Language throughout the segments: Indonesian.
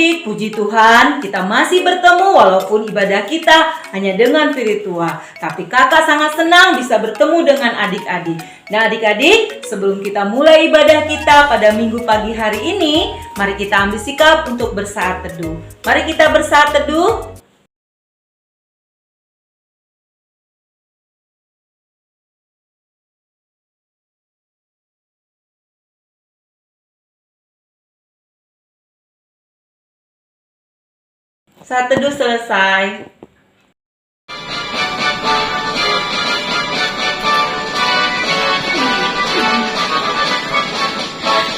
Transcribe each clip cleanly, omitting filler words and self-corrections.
Adik-adik, puji Tuhan, kita masih bertemu walaupun ibadah kita hanya dengan virtual. Tapi kakak sangat senang bisa bertemu dengan adik-adik. Nah adik-adik, sebelum kita mulai ibadah kita pada minggu pagi hari ini, mari kita ambil sikap untuk bersaat teduh. Mari kita bersaat teduh. Saat teduh selesai.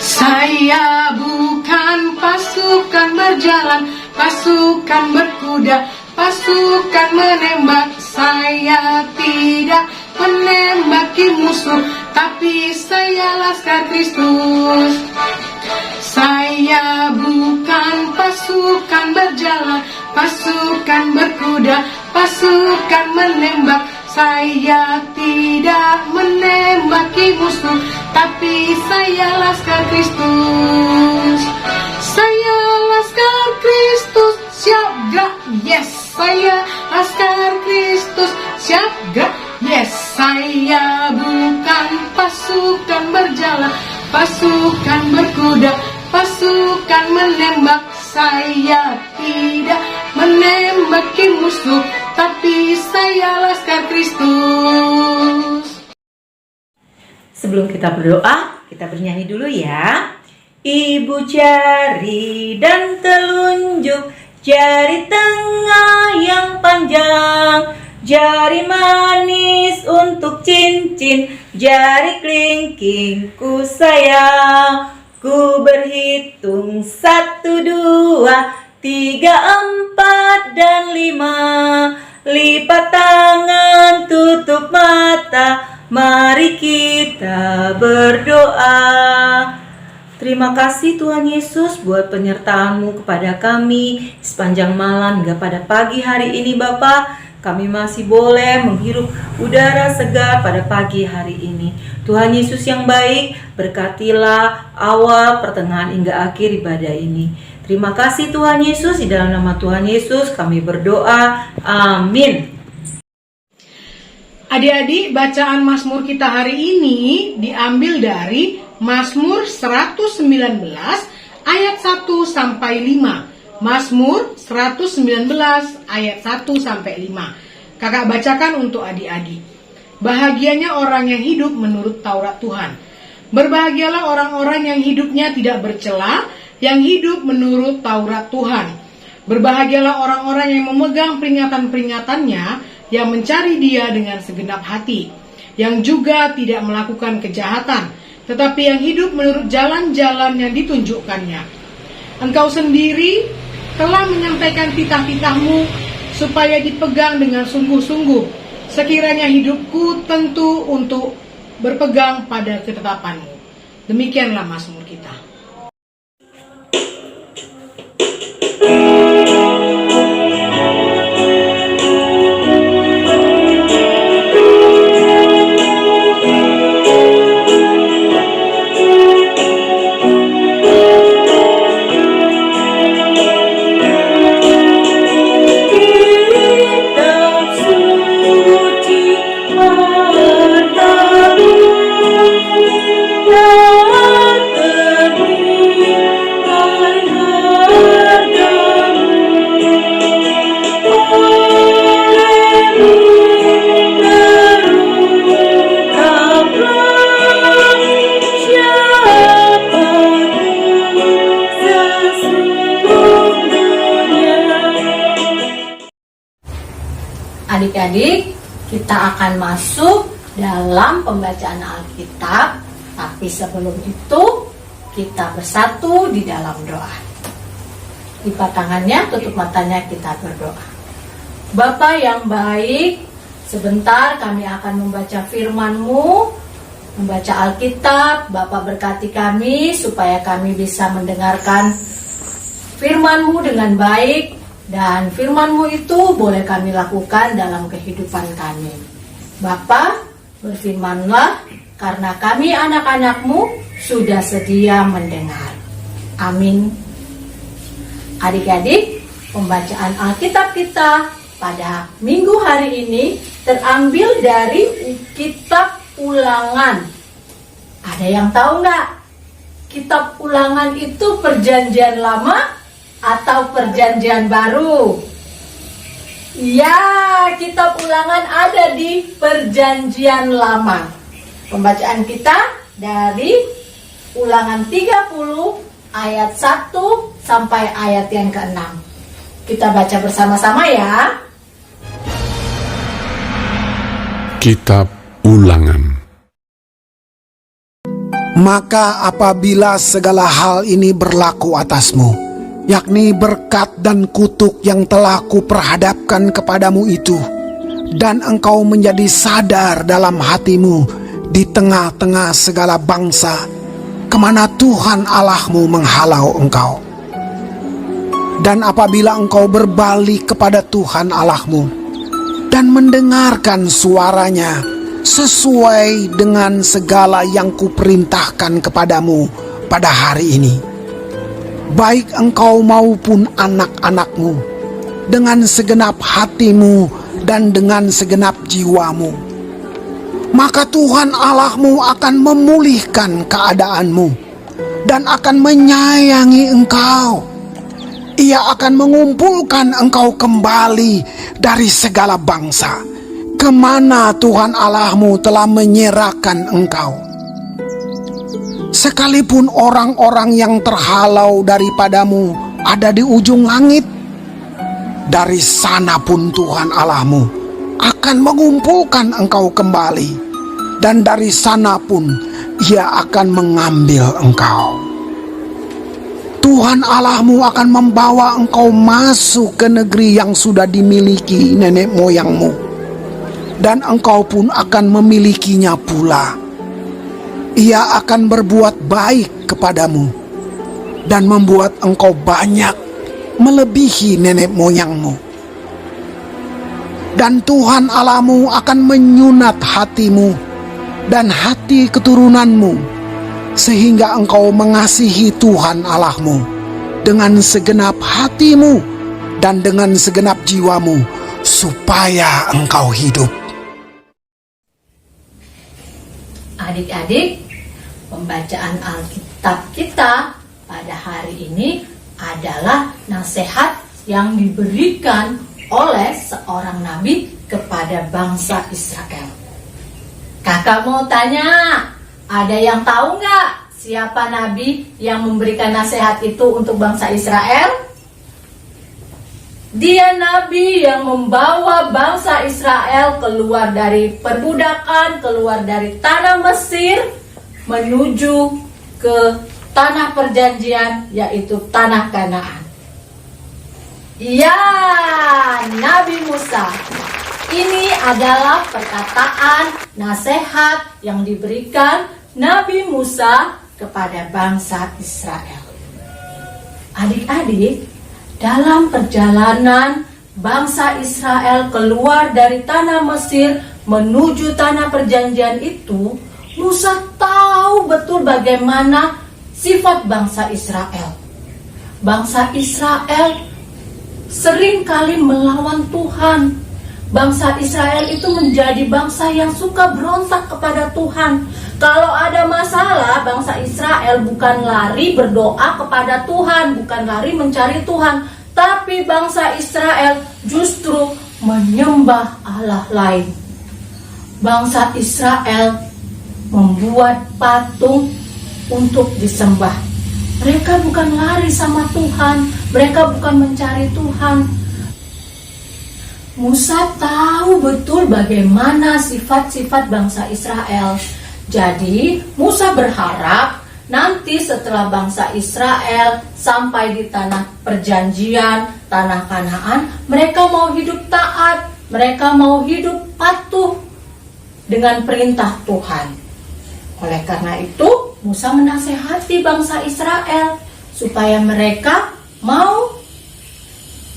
Saya bukan pasukan berjalan, pasukan berkuda, pasukan menembak. Saya tidak menembaki musuh, tapi saya laskar Kristus. Saya bukan pasukan berjalan, pasukan berkuda, pasukan menembak. Saya tidak menembaki musuh, tapi saya laskar Kristus. Saya laskar Kristus, siap gerak, yes. Saya laskar Kristus, siap gerak, yes. Saya bukan pasukan berjalan, pasukan berkuda, pasukan menembak. Saya tidak menembaki musuh, tapi saya laskar Kristus. Sebelum kita berdoa, kita bernyanyi dulu ya. Ibu jari dan telunjuk, jari tengah yang panjang, jari manis untuk cincin, jari kelingking ku sayang. Ku berhitung 1, 2, 3, 4, dan 5. Lipat tangan, tutup mata, mari kita berdoa. Terima kasih Tuhan Yesus buat penyertaan-Mu kepada kami sepanjang malam hingga pada pagi hari ini Bapa. Kami masih boleh menghirup udara segar pada pagi hari ini. Tuhan Yesus yang baik, berkatilah awal, pertengahan hingga akhir ibadah ini. Terima kasih Tuhan Yesus, di dalam nama Tuhan Yesus kami berdoa. Amin. Adik-adik, bacaan Mazmur kita hari ini diambil dari Mazmur 119 ayat 1 sampai 5. Mazmur 119 ayat 1 sampai 5. Kakak bacakan untuk adik-adik. Bahagianya orang yang hidup menurut Taurat Tuhan. Berbahagialah orang-orang yang hidupnya tidak bercela, yang hidup menurut Taurat Tuhan. Berbahagialah orang-orang yang memegang peringatan-peringatannya, yang mencari Dia dengan segenap hati, yang juga tidak melakukan kejahatan, tetapi yang hidup menurut jalan-jalan yang ditunjukkannya. Engkau sendiri telah menyampaikan titah-titah-Mu supaya dipegang dengan sungguh-sungguh. Sekiranya hidupku tentu untuk berpegang pada ketetapan-Mu. Demikianlah Mazmur kita. Adik-adik, kita akan masuk dalam pembacaan Alkitab. Tapi sebelum itu, kita bersatu di dalam doa. Lipat tangannya, tutup matanya, kita berdoa. Bapa yang baik, sebentar kami akan membaca firman-Mu, membaca Alkitab. Bapa berkati kami supaya kami bisa mendengarkan firman-Mu dengan baik. Dan firman-Mu itu boleh kami lakukan dalam kehidupan kami. Bapa, berfirmanlah, karena kami anak-anak-Mu sudah sedia mendengar. Amin. Adik-adik, pembacaan Alkitab kita pada minggu hari ini terambil dari kitab Ulangan. Ada yang tahu nggak? Kitab Ulangan itu Perjanjian Lama atau Perjanjian Baru? Ya, kitab Ulangan ada di Perjanjian Lama. Pembacaan kita dari Ulangan 30 ayat 1 sampai ayat yang ke-6. Kita baca bersama-sama ya. Kitab Ulangan. Maka apabila segala hal ini berlaku atasmu, yakni berkat dan kutuk yang telah kuperhadapkan kepadamu itu, dan engkau menjadi sadar dalam hatimu di tengah-tengah segala bangsa, kemana Tuhan Allahmu menghalau engkau. Dan apabila engkau berbalik kepada Tuhan Allahmu, dan mendengarkan suaranya, sesuai dengan segala yang kuperintahkan kepadamu pada hari ini, baik engkau maupun anak-anakmu, dengan segenap hatimu dan dengan segenap jiwamu, maka Tuhan Allahmu akan memulihkan keadaanmu dan akan menyayangi engkau. Ia akan mengumpulkan engkau kembali dari segala bangsa, kemana Tuhan Allahmu telah menyerahkan engkau. Sekalipun orang-orang yang terhalau daripadamu ada di ujung langit, dari sana pun Tuhan Allahmu akan mengumpulkan engkau kembali, dan dari sana pun Ia akan mengambil engkau. Tuhan Allahmu akan membawa engkau masuk ke negeri yang sudah dimiliki nenek moyangmu, dan engkau pun akan memilikinya pula. Ia akan berbuat baik kepadamu dan membuat engkau banyak melebihi nenek moyangmu. Dan Tuhan Allahmu akan menyunat hatimu dan hati keturunanmu, sehingga engkau mengasihi Tuhan Allahmu dengan segenap hatimu dan dengan segenap jiwamu, supaya engkau hidup. Adik-adik, pembacaan Alkitab kita pada hari ini adalah nasihat yang diberikan oleh seorang nabi kepada bangsa Israel. Kakak mau tanya, ada yang tahu nggak siapa nabi yang memberikan nasihat itu untuk bangsa Israel? Dia nabi yang membawa bangsa Israel keluar dari perbudakan, keluar dari tanah Mesir, menuju ke tanah perjanjian, yaitu tanah Kanaan. Ya, Nabi Musa. Ini adalah perkataan nasihat yang diberikan Nabi Musa kepada bangsa Israel. Adik-adik, dalam perjalanan bangsa Israel keluar dari tanah Mesir menuju tanah perjanjian itu, Musa tahu betul bagaimana sifat bangsa Israel. Bangsa Israel seringkali melawan Tuhan. Bangsa Israel itu menjadi bangsa yang suka berontak kepada Tuhan. Kalau ada masalah, bangsa Israel bukan lari berdoa kepada Tuhan, bukan lari mencari Tuhan, tapi bangsa Israel justru menyembah Allah lain. Bangsa Israel membuat patung untuk disembah. Mereka bukan lari sama Tuhan, mereka bukan mencari Tuhan. Musa tahu betul bagaimana sifat-sifat bangsa Israel. Jadi Musa berharap nanti setelah bangsa Israel sampai di tanah perjanjian, tanah Kanaan, mereka mau hidup taat, mereka mau hidup patuh dengan perintah Tuhan. Oleh karena itu, Musa menasehati bangsa Israel supaya mereka mau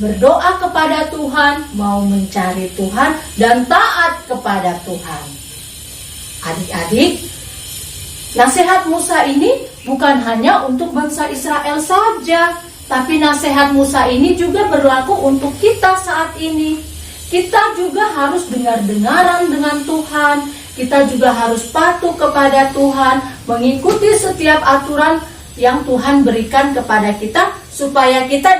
berdoa kepada Tuhan, mau mencari Tuhan, dan taat kepada Tuhan. Adik-adik, nasihat Musa ini bukan hanya untuk bangsa Israel saja, Tapi nasihat Musa ini juga berlaku untuk kita saat ini. Kita juga harus dengar-dengaran dengan Tuhan. Kita juga harus patuh kepada Tuhan, mengikuti setiap aturan yang Tuhan berikan kepada kita, supaya kita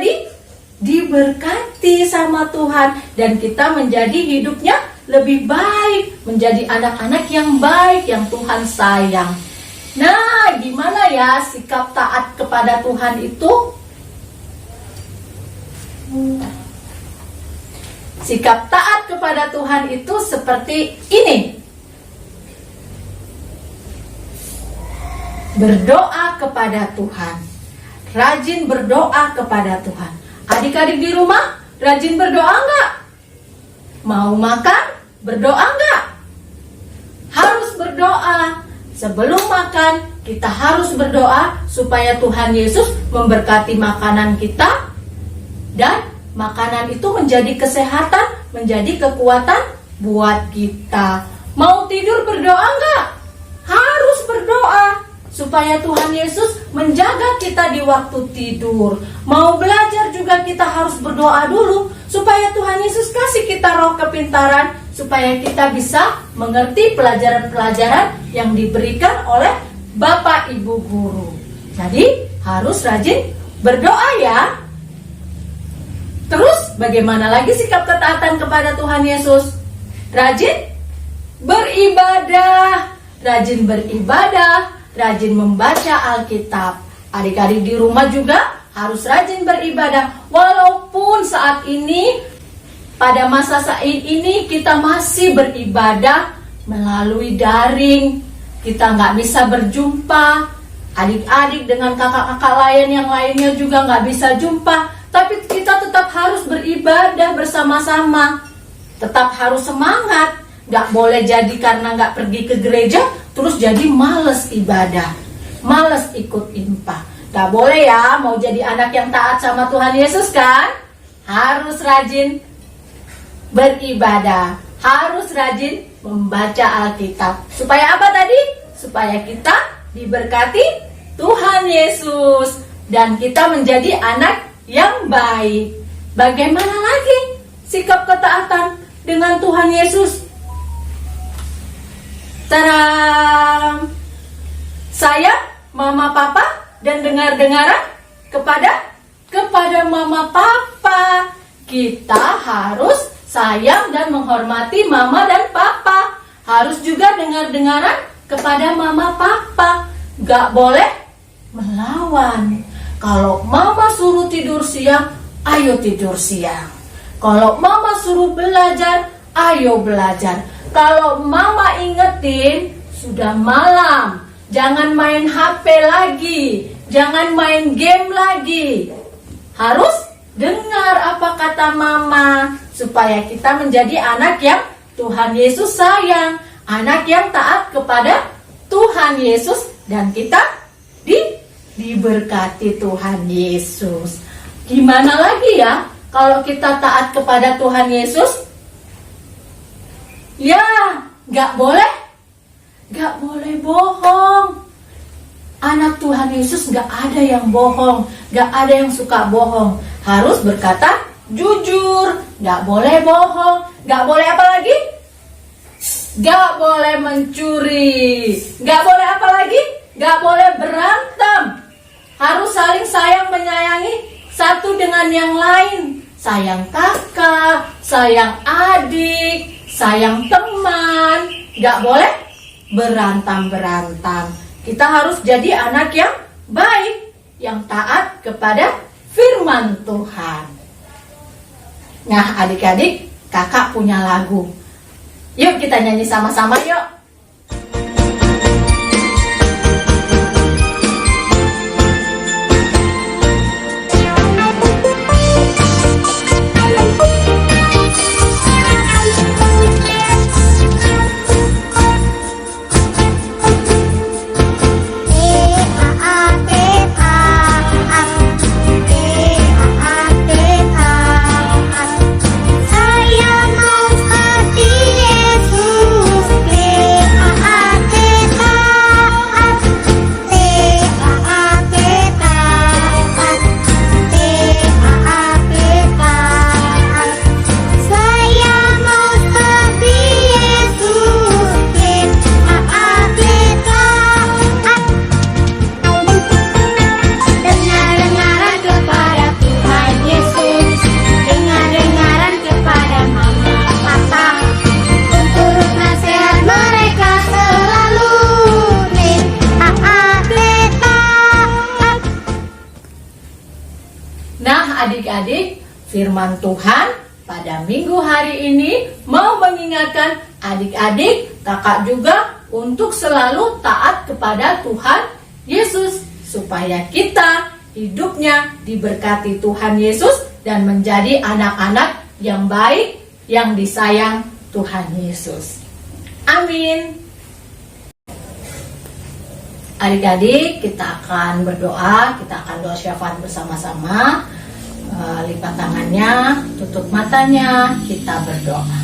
diberkati sama Tuhan, dan kita menjadi hidupnya lebih baik, menjadi anak-anak yang baik, yang Tuhan sayang. Nah, gimana ya sikap taat kepada Tuhan itu? Sikap taat kepada Tuhan itu seperti ini. Berdoa kepada Tuhan. Rajin berdoa kepada Tuhan. Adik-adik di rumah, rajin berdoa enggak? Mau makan, berdoa enggak? Harus berdoa. Sebelum makan, kita harus berdoa supaya Tuhan Yesus memberkati makanan kita, dan makanan itu menjadi kesehatan, menjadi kekuatan buat kita. Mau tidur berdoa enggak? Harus berdoa supaya Tuhan Yesus menjaga kita di waktu tidur. Mau belajar juga kita harus berdoa dulu supaya Tuhan Yesus kasih kita roh kepintaran, supaya kita bisa mengerti pelajaran-pelajaran yang diberikan oleh Bapak Ibu Guru. Jadi harus rajin berdoa ya. Terus bagaimana lagi sikap ketaatan kepada Tuhan Yesus? Rajin beribadah. Rajin beribadah, rajin membaca Alkitab. Adik-adik di rumah juga harus rajin beribadah. Walaupun saat ini, pada masa saat ini kita masih beribadah melalui daring. Kita nggak bisa berjumpa. Adik-adik dengan kakak-kakak lain yang lainnya juga nggak bisa jumpa. Tapi kita tetap harus beribadah bersama-sama. Tetap harus semangat. Nggak boleh jadi karena nggak pergi ke gereja terus jadi males ibadah, males ikut impa. Nggak boleh ya, mau jadi anak yang taat sama Tuhan Yesus kan? Harus rajin beribadah, harus rajin membaca Alkitab. Supaya apa tadi? Supaya kita diberkati Tuhan Yesus dan kita menjadi anak yang baik. Bagaimana lagi sikap ketaatan dengan Tuhan Yesus? Taram, sayang mama papa dan dengar-dengaran kepada mama papa. Kita harus sayang dan menghormati mama dan papa. Harus juga dengar-dengaran kepada mama papa. Gak boleh melawan. Kalau mama suruh tidur siang, ayo tidur siang. Kalau mama suruh belajar, ayo belajar. Kalau mama ingetin, sudah malam, jangan main HP lagi, jangan main game lagi. Harus dengar apa kata mama, supaya kita menjadi anak yang Tuhan Yesus sayang, anak yang taat kepada Tuhan Yesus, dan kita diberkati Tuhan Yesus. Gimana lagi ya kalau kita taat kepada Tuhan Yesus? Ya, gak boleh bohong. Anak Tuhan Yesus gak ada yang bohong, gak ada yang suka bohong. Harus berkata jujur, gak boleh bohong. Gak boleh apa lagi? Gak boleh mencuri. Gak boleh apa lagi? Gak boleh berantem. Harus saling sayang menyayangi satu dengan yang lain. Sayang kakak, sayang adik, sayang teman. Gak boleh berantam-berantam. Kita harus jadi anak yang baik, yang taat kepada firman Tuhan. Nah adik-adik, kakak punya lagu. Yuk kita nyanyi sama-sama yuk. Saya mau seperti Yesus. adik-adik, firman Tuhan pada minggu hari ini mau mengingatkan adik-adik, kakak juga untuk selalu taat kepada Tuhan Yesus, supaya kita hidupnya diberkati Tuhan Yesus dan menjadi anak-anak yang baik, yang disayang Tuhan Yesus. Amin. Adik-adik, kita akan berdoa, kita akan doa syafaat bersama-sama. Lipat tangannya, tutup matanya, kita berdoa.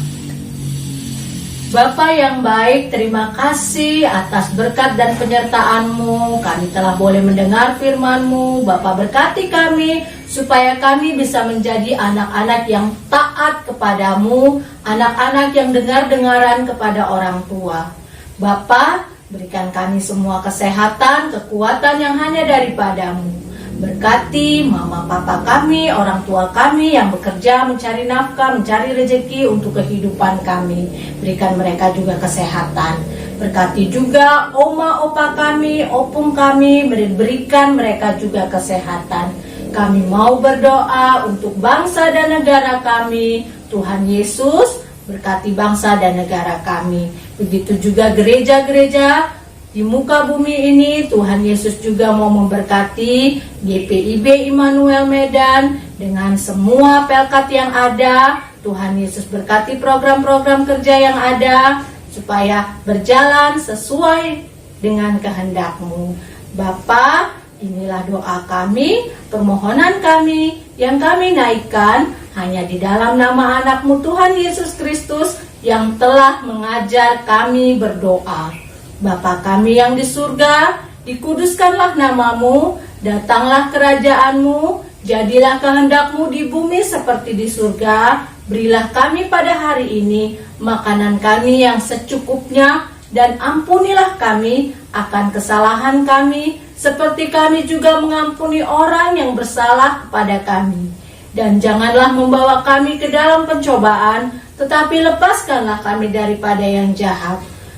Bapa yang baik, terima kasih atas berkat dan penyertaan-Mu. Kami telah boleh mendengar firman-Mu. Bapa, berkati kami supaya kami bisa menjadi anak-anak yang taat kepadamu, anak-anak yang dengar-dengaran kepada orang tua. Bapa, berikan kami semua kesehatan, kekuatan yang hanya daripadamu. Berkati mama papa kami, orang tua kami yang bekerja mencari nafkah, mencari rezeki untuk kehidupan kami. Berikan mereka juga kesehatan. Berkati juga oma opa kami, opung kami, berikan mereka juga kesehatan. Kami mau berdoa untuk bangsa dan negara kami. Tuhan Yesus, berkati bangsa dan negara kami. Begitu juga gereja-gereja di muka bumi ini. Tuhan Yesus juga mau memberkati GPIB Immanuel Medan dengan semua pelkat yang ada. Tuhan Yesus berkati program-program kerja yang ada supaya berjalan sesuai dengan kehendak-Mu. Bapa, inilah doa kami, permohonan kami yang kami naikkan hanya di dalam nama anak-Mu Tuhan Yesus Kristus yang telah mengajar kami berdoa. Bapa kami yang di surga, dikuduskanlah nama-Mu, datanglah kerajaan-Mu, jadilah kehendak-Mu di bumi seperti di surga. Berilah kami pada hari ini makanan kami yang secukupnya, dan ampunilah kami akan kesalahan kami, seperti kami juga mengampuni orang yang bersalah kepada kami. Dan janganlah membawa kami ke dalam pencobaan, tetapi lepaskanlah kami daripada yang jahat.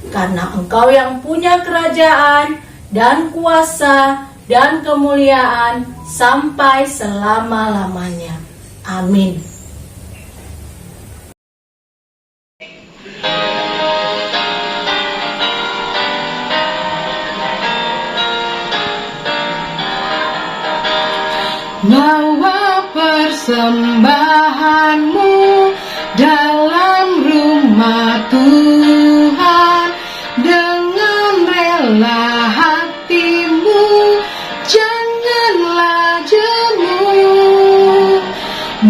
Karena Engkau yang punya kerajaan dan kuasa dan kemuliaan sampai selama-lamanya. Amin. Bawa persembahanmu dalam rumah Tuhan dengan rela hatimu, janganlah jemu.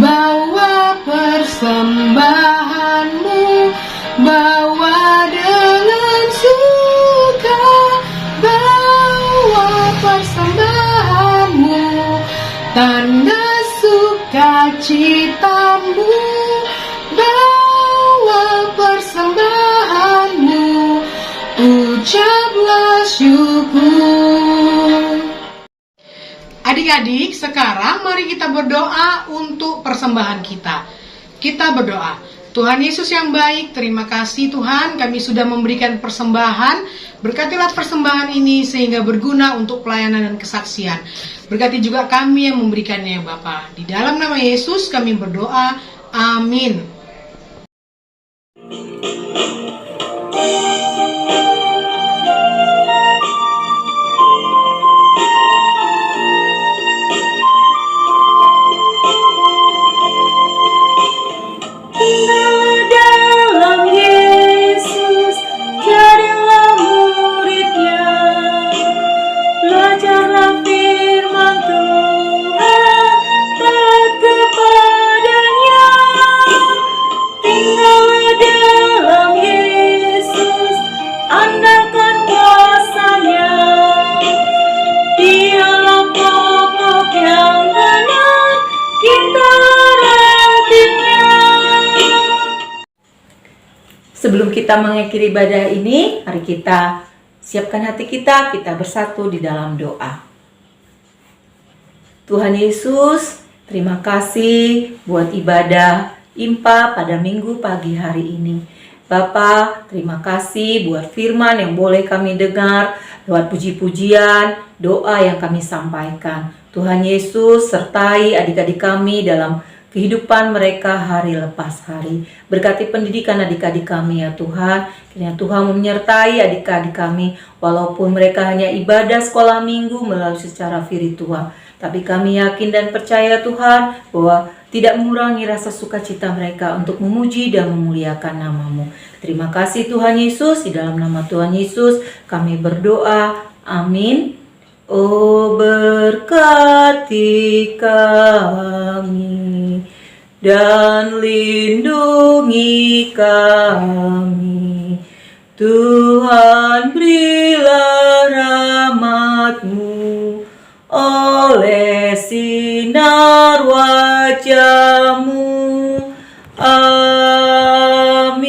Bawa persembahanmu, bawa dengan suka, bawa persembahanmu, tanda sukacitamu, bawa persembahanmu, ucaplah syukur. Adik-adik, sekarang mari kita berdoa untuk persembahan kita. Kita berdoa. Tuhan Yesus yang baik, terima kasih Tuhan, kami sudah memberikan persembahan. Berkatilah persembahan ini sehingga berguna untuk pelayanan dan kesaksian. Berkati juga kami yang memberikannya, Bapa. Di dalam nama Yesus kami berdoa. Amin. Sebelum kita mengakhiri ibadah ini, mari kita siapkan hati kita bersatu di dalam doa. Tuhan Yesus, terima kasih buat ibadah IMPA pada minggu pagi hari ini. Bapa, terima kasih buat firman yang boleh kami dengar, lewat puji-pujian, doa yang kami sampaikan. Tuhan Yesus sertai adik-adik kami dalam kehidupan mereka hari lepas hari. Berkati pendidikan adik-adik kami ya Tuhan. Kiranya Tuhan menyertai adik-adik kami walaupun mereka hanya ibadah sekolah minggu melalui secara virtual. Tapi kami yakin dan percaya Tuhan bahwa tidak mengurangi rasa sukacita mereka untuk memuji dan memuliakan nama-Mu. Terima kasih Tuhan Yesus, di dalam nama Tuhan Yesus kami berdoa. Amin. Oh berkati kami dan lindungi kami, Tuhan berilah rahmat-Mu oleh sinar wajah-Mu. Amin.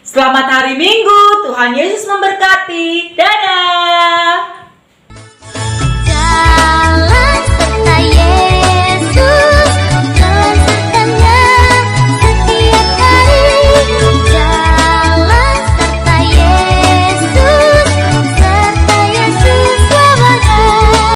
Selamat hari Minggu, Tuhan Yesus memberkati. Dadah.